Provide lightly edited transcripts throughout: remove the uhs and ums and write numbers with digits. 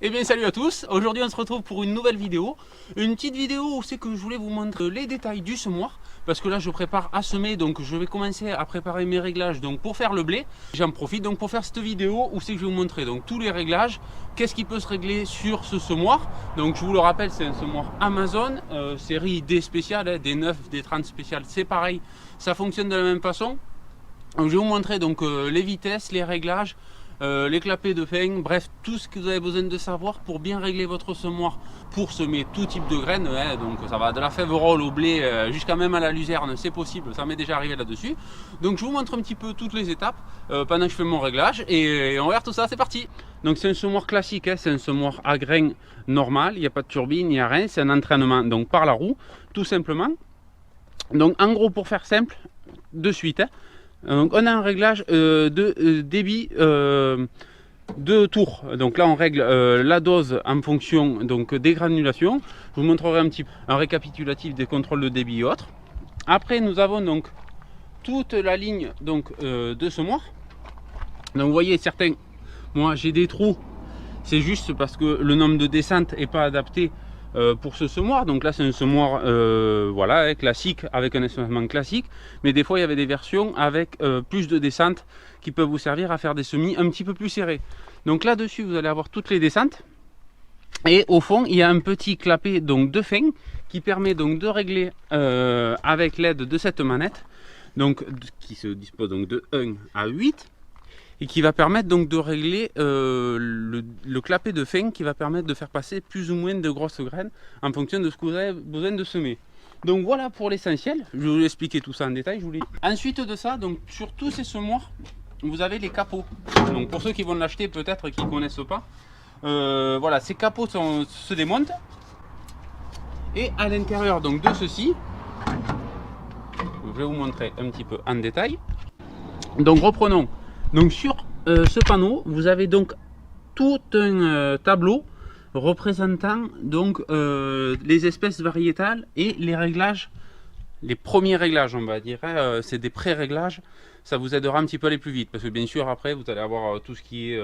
Eh bien salut à tous, aujourd'hui on se retrouve pour une nouvelle vidéo. Une petite vidéo où c'est que je voulais vous montrer les détails du semoir. Parce que là je prépare à semer, donc je vais commencer à préparer mes réglages donc pour faire le blé. J'en profite donc pour faire cette vidéo où c'est que je vais vous montrer donc tous les réglages. Qu'est-ce qui peut se régler sur ce semoir. Donc je vous le rappelle, c'est un semoir Amazon, série D spéciale, hein, des 9, des 30 spéciales, c'est pareil. Ça fonctionne de la même façon. Donc, je vais vous montrer donc les vitesses, les réglages. Les clapets de fin, bref, tout ce que vous avez besoin de savoir pour bien régler votre semoir pour semer tout type de graines, hein, donc ça va de la fève-rolle au blé jusqu'à même à la luzerne, c'est possible, ça m'est déjà arrivé là-dessus. Donc je vous montre un petit peu toutes les étapes pendant que je fais mon réglage et on va voir tout ça, c'est parti. Donc c'est un semoir classique, hein, c'est un semoir à grains normal, il n'y a pas de turbine, il n'y a rien, c'est un entraînement donc par la roue, tout simplement. Donc en gros, pour faire simple, de suite, hein, donc on a un réglage de débit de tours. Donc là on règle la dose en fonction donc des granulations. Je vous montrerai un petit peu un récapitulatif des contrôles de débit et autres. Après nous avons donc toute la ligne donc de semoir. Donc vous voyez, certains, moi j'ai des trous, c'est juste parce que le nombre de descentes n'est pas adapté pour ce semoir. Donc là c'est un semoir voilà, classique, avec un espacement classique, mais des fois il y avait des versions avec plus de descentes qui peuvent vous servir à faire des semis un petit peu plus serrés. Donc là dessus vous allez avoir toutes les descentes et au fond il y a un petit clapet donc de fin qui permet donc de régler avec l'aide de cette manette, donc qui se dispose donc de 1 à 8 et qui va permettre donc de régler le clapet de fin, qui va permettre de faire passer plus ou moins de grosses graines en fonction de ce que vous avez besoin de semer. Donc voilà pour l'essentiel, je vais vous expliquer tout ça en détail. Ensuite de ça, donc sur tous ces semoirs, vous avez les capots. Donc pour ceux qui vont l'acheter peut-être qui ne connaissent pas, voilà, ces capots se démontent. Et à l'intérieur donc de ceci, je vais vous montrer un petit peu en détail. Donc reprenons. Donc sur ce panneau, vous avez donc tout un tableau représentant donc les espèces variétales et les réglages, les premiers réglages on va dire, hein, c'est des pré-réglages, ça vous aidera un petit peu à aller plus vite, parce que bien sûr après vous allez avoir tout ce qui est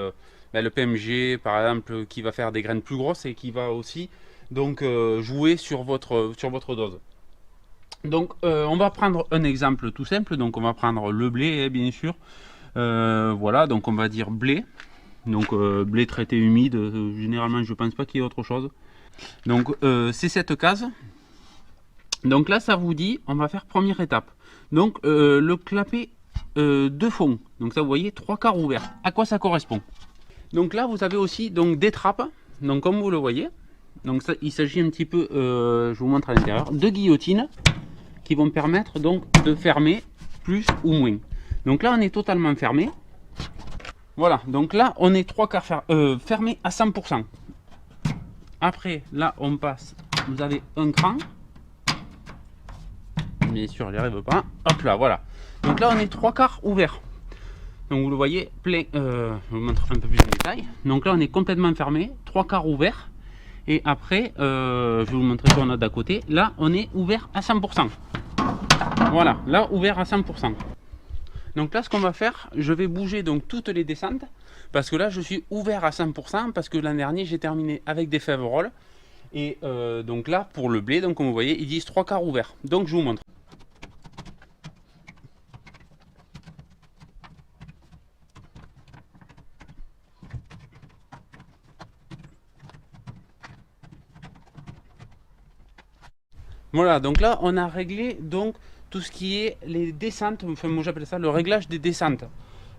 le PMG par exemple, qui va faire des graines plus grosses et qui va aussi donc jouer sur votre dose. Donc on va prendre un exemple tout simple, donc on va prendre le blé, hein, bien sûr. Voilà, donc on va dire blé, donc blé traité humide, généralement je pense pas qu'il y ait autre chose. Donc c'est cette case. Donc là ça vous dit, on va faire première étape, donc le clapet de fond. Donc ça vous voyez, 3/4 ouvert. À quoi ça correspond? Donc là vous avez aussi donc des trappes, donc comme vous le voyez. Donc ça, il s'agit un petit peu, je vous montre à l'intérieur, de guillotines qui vont permettre donc de fermer plus ou moins. Donc là on est totalement fermé. Voilà, donc là on est 3/4 fermé à 100%. Après là on passe, vous avez un cran. Bien sûr, j'y arrive pas. Hop là, voilà. Donc là on est 3/4 ouvert. Donc vous le voyez plein, je vous montre un peu plus en détail. Donc là on est complètement fermé, 3/4 ouvert. Et après, je vais vous montrer ce qu'on a d'à côté. Là on est ouvert à 100%. Voilà, là ouvert à 100%. Donc là ce qu'on va faire, je vais bouger donc toutes les descentes, parce que là je suis ouvert à 100%, parce que l'an dernier j'ai terminé avec des fèves-rolles. Et donc là pour le blé, donc comme vous voyez, ils disent 3/4 ouvert. Donc je vous montre. Voilà, donc là on a réglé donc tout ce qui est les descentes, enfin moi j'appelle ça le réglage des descentes.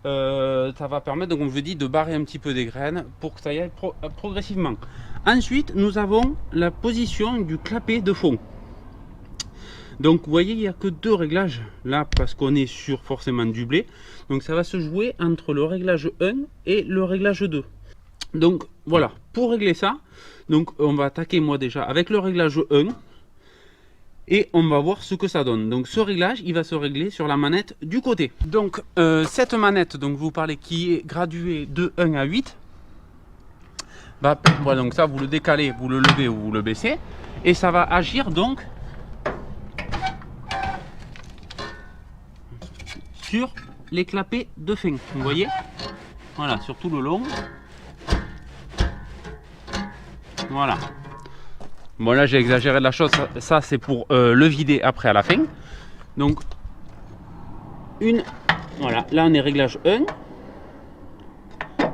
Ça va permettre, donc comme je vous dis, de barrer un petit peu des graines pour que ça y aille progressivement. Ensuite nous avons la position du clapet de fond. Donc vous voyez, il n'y a que deux réglages là, parce qu'on est sur forcément du blé. Donc ça va se jouer entre le réglage 1 et le réglage 2. Donc voilà, pour régler ça, donc on va attaquer moi déjà avec le réglage 1. Et on va voir ce que ça donne. Donc ce réglage, il va se régler sur la manette du côté. Donc cette manette, donc vous parlez, qui est graduée de 1 à 8. Bah, voilà, donc ça vous le décalez, vous le levez ou vous le baissez. Et ça va agir donc sur les clapets de fin. Vous voyez? Voilà, sur tout le long. Voilà. Bon là j'ai exagéré de la chose, ça c'est pour le vider après à la fin. Donc voilà, là on est réglage 1,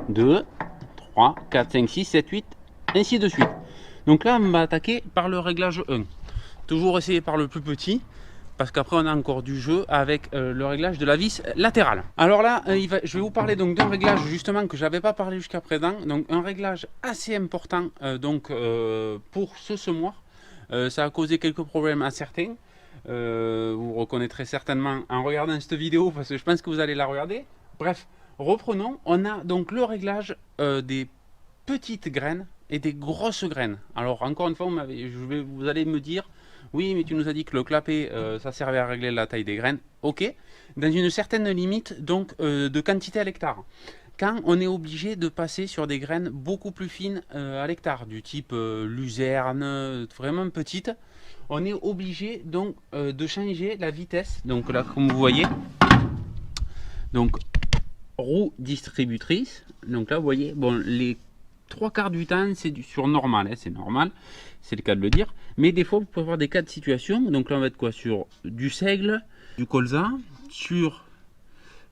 2, 3, 4, 5, 6, 7, 8, ainsi de suite. Donc là on va attaquer par le réglage 1. Toujours essayer par le plus petit, parce qu'après on a encore du jeu avec le réglage de la vis latérale. Alors là, je vais vous parler donc d'un réglage justement que j'avais pas parlé jusqu'à présent. Donc un réglage assez important pour ce semoir. Ça a causé quelques problèmes à certains. Vous reconnaîtrez certainement en regardant cette vidéo parce que je pense que vous allez la regarder. Bref, reprenons. On a donc le réglage des petites graines et des grosses graines. Alors encore une fois, vous allez me dire, oui mais tu nous as dit que le clapet ça servait à régler la taille des graines. Ok, dans une certaine limite donc de quantité à l'hectare. Quand on est obligé de passer sur des graines beaucoup plus fines à l'hectare, du type luzerne, vraiment petite, on est obligé donc de changer la vitesse. Donc là, comme vous voyez, donc roue distributrice. Donc là, vous voyez, bon, les 3/4 du temps, c'est sur normal, hein, c'est normal, c'est le cas de le dire. Mais des fois, vous pouvez avoir des cas de situation. Donc là, on va être quoi? Sur du seigle, du colza, sur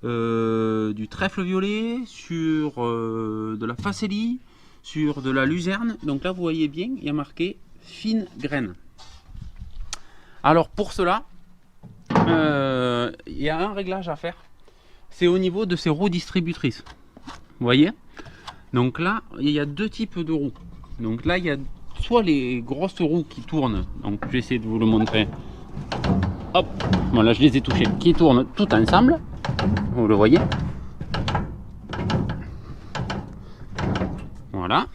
du trèfle violet, sur de la facélie, sur de la luzerne. Donc là vous voyez bien, il y a marqué fine graine. Alors pour cela, il y a un réglage à faire. C'est au niveau de ces roues distributrices. Vous voyez? Donc là, il y a deux types de roues. Donc là, il y a soit les grosses roues qui tournent. Donc je vais essayer de vous le montrer. Hop, voilà, je les ai touchées, qui tournent tout ensemble. Vous le voyez, voilà.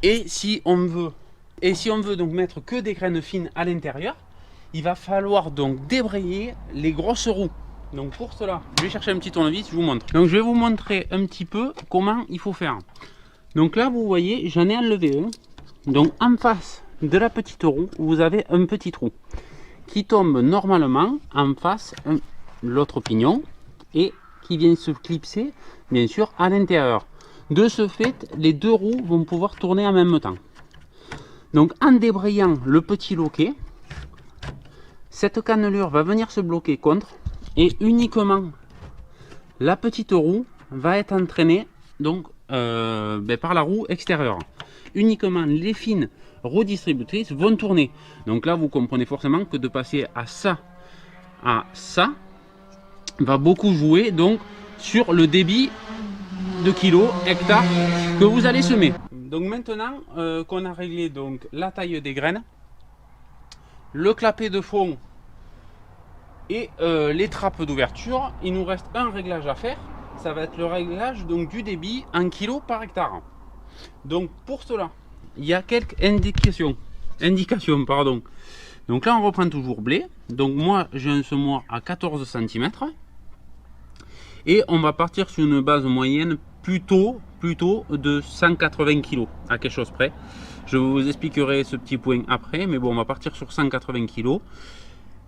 Et si on veut donc mettre que des graines fines à l'intérieur, il va falloir donc débrayer les grosses roues. Donc pour cela, je vais chercher un petit tournevis, je vous montre. Donc je vais vous montrer un petit peu comment il faut faire. Donc là vous voyez, j'en ai enlevé un. Donc en face de la petite roue, vous avez un petit trou qui tombe normalement en face l'autre pignon et qui vient se clipser bien sûr à l'intérieur. De ce fait, les deux roues vont pouvoir tourner en même temps. Donc en débrayant le petit loquet, cette cannelure va venir se bloquer contre et uniquement la petite roue va être entraînée donc par la roue extérieure. Uniquement les fines roues distributrices vont tourner. Donc là vous comprenez forcément que de passer à ça va beaucoup jouer donc sur le débit de kilos hectares que vous allez semer. Donc maintenant qu'on a réglé donc la taille des graines, le clapet de fond et les trappes d'ouverture, il nous reste un réglage à faire. Ça va être le réglage donc du débit en kilos par hectare. Donc pour cela, il y a quelques indications. Donc là on reprend toujours blé. Donc moi j'ai un semoir à 14 cm. Et on va partir sur une base moyenne plutôt de 180 kg à quelque chose près. Je vous expliquerai ce petit point après, mais bon, on va partir sur 180 kg.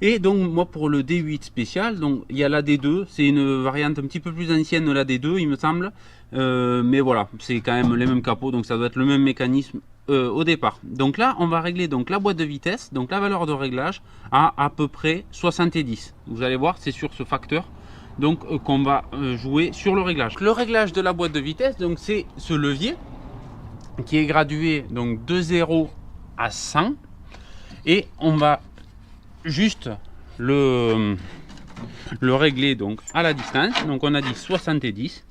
Et donc moi pour le D8 spécial, donc il y a la D2, c'est une variante un petit peu plus ancienne de la D2 il me semble, mais voilà, c'est quand même les mêmes capots, donc ça doit être le même mécanisme au départ. Donc là on va régler donc la boîte de vitesse, donc la valeur de réglage à peu près 70. Vous allez voir, c'est sur ce facteur donc qu'on va jouer sur le réglage. Le réglage de la boîte de vitesse, donc c'est ce levier qui est gradué donc de 0 à 100 et on va juste le régler donc à la distance. Donc on a dit 70.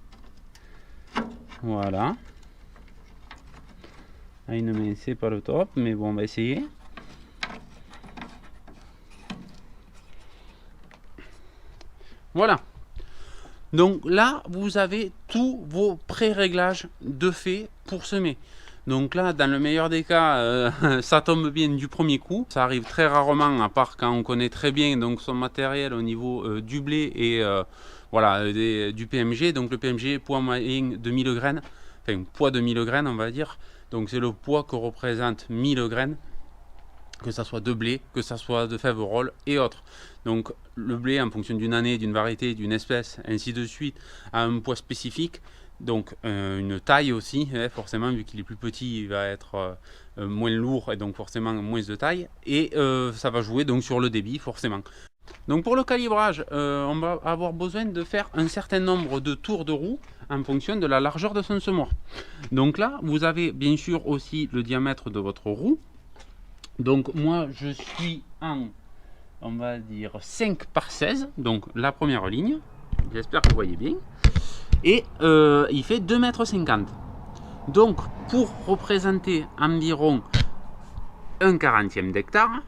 Voilà. À une main c'est pas le top, mais bon on va essayer. Voilà. Donc là vous avez tous vos pré-réglages de fait pour semer. Donc là, dans le meilleur des cas, ça tombe bien du premier coup. Ça arrive très rarement, à part quand on connaît très bien donc son matériel au niveau du blé et voilà, du PMG. Donc le PMG, poids moyen de 1000 graines, enfin poids de 1000 graines on va dire. Donc c'est le poids que représente 1000 graines, que ça soit de blé, que ça soit de fèves et autres. Donc le blé en fonction d'une année, d'une variété, d'une espèce, ainsi de suite, a un poids spécifique. Donc une taille aussi, hein, forcément vu qu'il est plus petit il va être moins lourd et donc forcément moins de taille, et ça va jouer donc sur le débit forcément. Donc pour le calibrage, on va avoir besoin de faire un certain nombre de tours de roue en fonction de la largeur de son semoir. Donc là vous avez bien sûr aussi le diamètre de votre roue. Donc moi je suis en, on va dire 5 par 16, donc la première ligne, j'espère que vous voyez bien, et il fait 2,50 m. Donc pour représenter environ 1/40e d'hectare,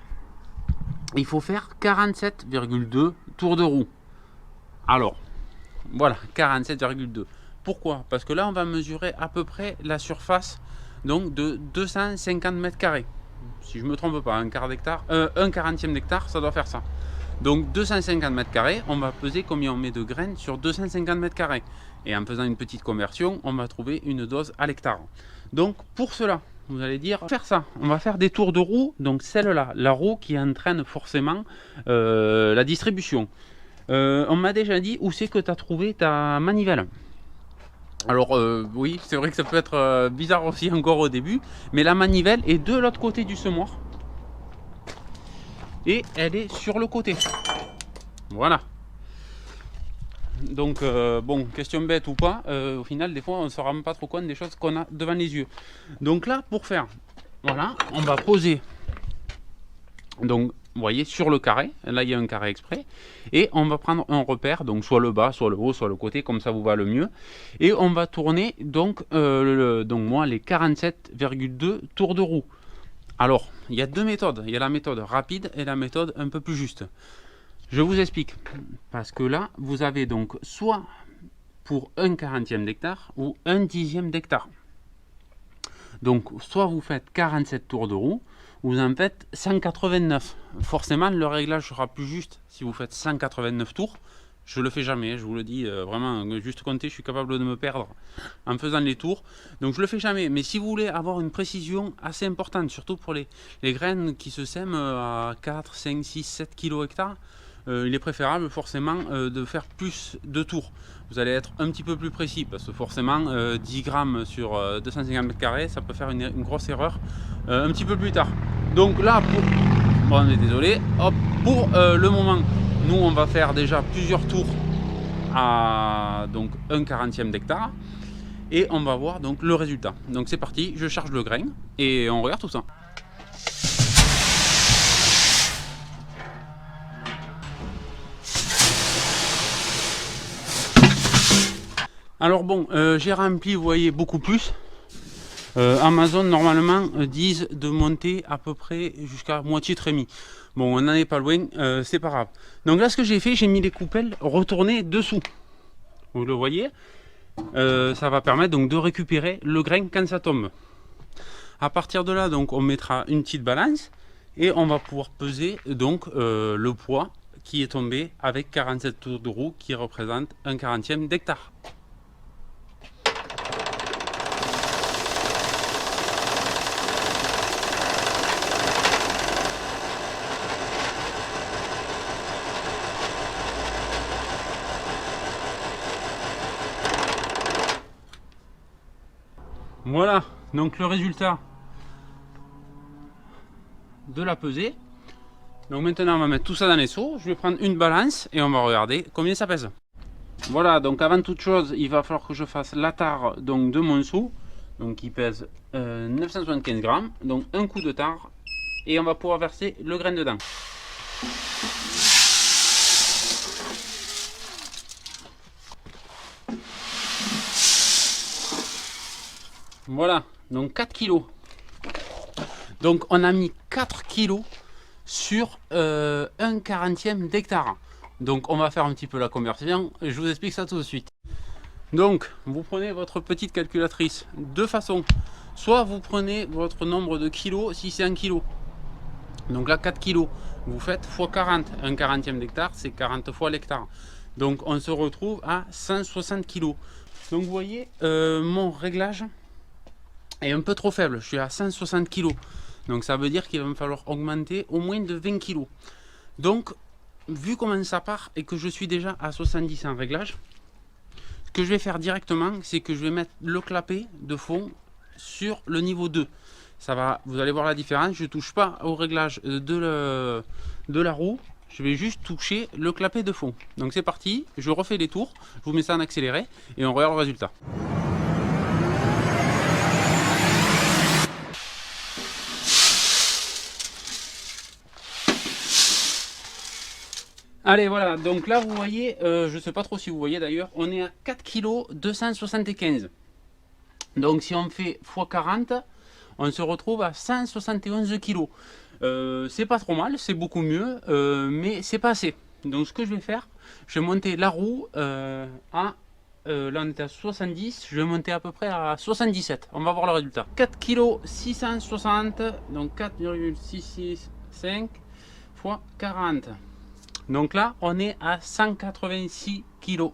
il faut faire 47,2 tours de roue. Alors voilà, 47,2. Pourquoi? Parce que là on va mesurer à peu près la surface donc de 250 mètres carrés. Si je me trompe pas, un quart d'hectare, 1/40e d'hectare, ça doit faire ça. Donc 250 mètres carrés, on va peser combien on met de graines sur 250 mètres carrés. Et en faisant une petite conversion, on va trouver une dose à l'hectare. Donc pour cela, vous allez dire, faire ça, on va faire des tours de roue, donc celle-là, la roue qui entraîne forcément la distribution. On m'a déjà dit où c'est que tu as trouvé ta manivelle. Alors oui, c'est vrai que ça peut être bizarre aussi encore au début, mais la manivelle est de l'autre côté du semoir. Et elle est sur le côté. Voilà. Donc bon, question bête ou pas, au final des fois on ne se rend pas trop compte des choses qu'on a devant les yeux. Donc là pour faire, voilà, on va poser, donc vous voyez sur le carré, là il y a un carré exprès, et on va prendre un repère, donc soit le bas, soit le haut, soit le côté, comme ça vous va le mieux, et on va tourner donc, donc moi les 47,2 tours de roue. Alors il y a deux méthodes, il y a la méthode rapide et la méthode un peu plus juste. Je vous explique, parce que là, vous avez donc soit pour 1/40e d'hectare ou 1/10e d'hectare. Donc, soit vous faites 47 tours de roue, ou vous en faites 189. Forcément, le réglage sera plus juste si vous faites 189 tours. Je le fais jamais, je vous le dis, vraiment, juste compter, je suis capable de me perdre en faisant les tours. Donc je le fais jamais, mais si vous voulez avoir une précision assez importante, surtout pour les graines qui se sèment à 4, 5, 6, 7 kg hectare, il est préférable forcément de faire plus de tours. Vous allez être un petit peu plus précis parce que forcément 10 grammes sur 250 mètres carrés, ça peut faire une grosse erreur un petit peu plus tard. Donc là, bon, on est désolé, hop, pour le moment, nous on va faire déjà plusieurs tours à donc 1/40e d'hectare et on va voir donc le résultat. Donc c'est parti, je charge le grain et on regarde tout ça. Alors bon, j'ai rempli, vous voyez, beaucoup plus. Amazon normalement disent de monter à peu près jusqu'à moitié trémie. Bon, on n'en est pas loin, c'est pas grave. Donc là, ce que j'ai fait, j'ai mis les coupelles retournées dessous. Vous le voyez, ça va permettre donc de récupérer le grain quand ça tombe. À partir de là, donc, on mettra une petite balance et on va pouvoir peser donc le poids qui est tombé avec 47 tours de roue qui représente 1/40e d'hectare. Voilà, donc le résultat de la pesée. Donc maintenant on va mettre tout ça dans les seaux. Je vais prendre une balance et on va regarder combien ça pèse. Voilà, donc avant toute chose, il va falloir que je fasse la tare donc, de mon seau. Donc qui pèse 975 grammes. Donc un coup de tare et on va pouvoir verser le grain dedans. Voilà, donc 4 kg. Donc on a mis 4 kg sur 1/40e d'hectare. Donc on va faire un petit peu la conversion et je vous explique ça tout de suite. Donc vous prenez votre petite calculatrice de façon, soit vous prenez votre nombre de kilos si c'est 1 kg. Donc là 4 kg, vous faites x 40, 1/40e d'hectare c'est 40 fois l'hectare. Donc on se retrouve à 160 kg. Donc vous voyez mon réglage est un peu trop faible, je suis à 160 kg. Donc ça veut dire qu'il va me falloir augmenter au moins de 20 kg. Donc vu comment ça part et que je suis déjà à 70 en réglage, Ce que je vais faire directement, c'est que je vais mettre le clapet de fond sur le niveau 2. Ça va, vous allez voir la différence. Je ne touche pas au réglage de la roue. Je vais juste toucher le clapet de fond. Donc c'est parti, je refais les tours. Je vous mets ça en accéléré et on regarde le résultat. Allez, voilà, donc là vous voyez, je ne sais pas trop si vous voyez d'ailleurs, on est à 4 kg 275. Donc si on fait x 40, on se retrouve à 171 kg. C'est pas trop mal, c'est beaucoup mieux, mais c'est pas assez. Donc ce que je vais faire, je vais monter la roue là on était à 70, je vais monter à peu près à 77. On va voir le résultat. 4 kg 660, donc 4,665 x 40. Donc là, on est à 186 kg.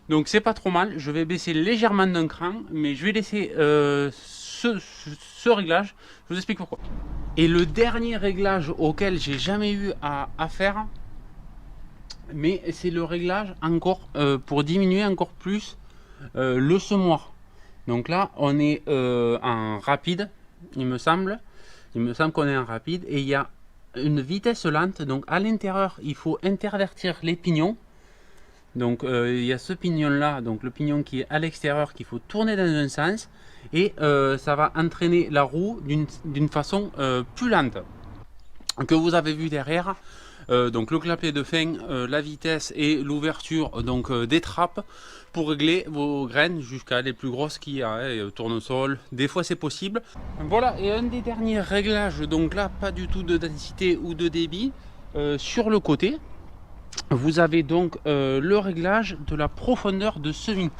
Donc c'est pas trop mal. Je vais baisser légèrement d'un cran, mais je vais laisser ce réglage. Je vous explique pourquoi. Et le dernier réglage auquel j'ai jamais eu à faire, mais c'est le réglage encore pour diminuer encore plus le semoir. Donc là, on est en rapide, il me semble. Il me semble qu'on est en rapide et il y a une vitesse lente, donc à l'intérieur il faut intervertir les pignons. Donc il y a ce pignon là, donc le pignon qui est à l'extérieur qu'il faut tourner dans un sens et ça va entraîner la roue d'une façon plus lente que vous avez vu derrière. Donc le clapet de fin, la vitesse et l'ouverture donc des trappes pour régler vos graines jusqu'à les plus grosses qu'il y a, tournesol, des fois c'est possible. Voilà, et un des derniers réglages, donc là pas du tout de densité ou de débit, sur le côté vous avez donc le réglage de la profondeur de semis.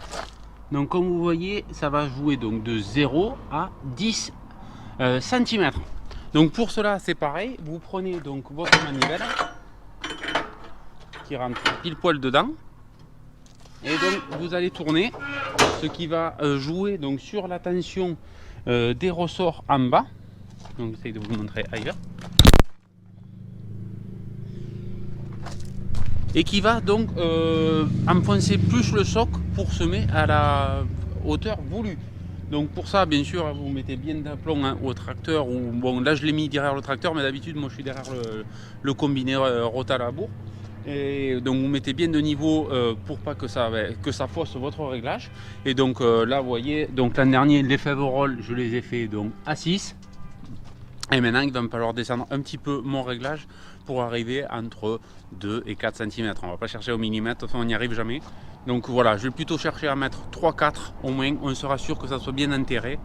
Donc comme vous voyez, ça va jouer donc de 0 à 10 cm. Donc pour cela c'est pareil, vous prenez donc votre manivelle qui rentre pile poil dedans et donc vous allez tourner, ce qui va jouer donc sur la tension des ressorts en bas. Donc j'essaie de vous montrer ailleurs. Et qui va donc enfoncer plus le soc pour semer à la hauteur voulue. Donc pour ça, bien sûr, vous mettez bien d'aplomb au tracteur. Ou bon, là je l'ai mis derrière le tracteur, mais d'habitude moi je suis derrière le combiné rota-labour. Et donc vous mettez bien de niveau pour pas que ça fausse votre réglage. Et donc là vous voyez, donc l'an dernier les Faverolles je les ai fait donc à 6. Et maintenant il va me falloir descendre un petit peu mon réglage pour arriver entre 2 et 4 cm. On va pas chercher au millimètre, on n'y arrive jamais. Donc voilà, je vais plutôt chercher à mettre 3-4 au moins, on sera sûr que ça soit bien enterré.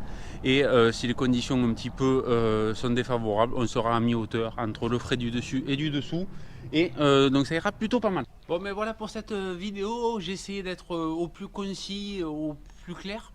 Et si les conditions un petit peu sont défavorables, on sera à mi-hauteur entre le frais du dessus et du dessous. Et donc ça ira plutôt pas mal. Bon mais voilà pour cette vidéo, j'ai essayé d'être au plus concis, au plus clair.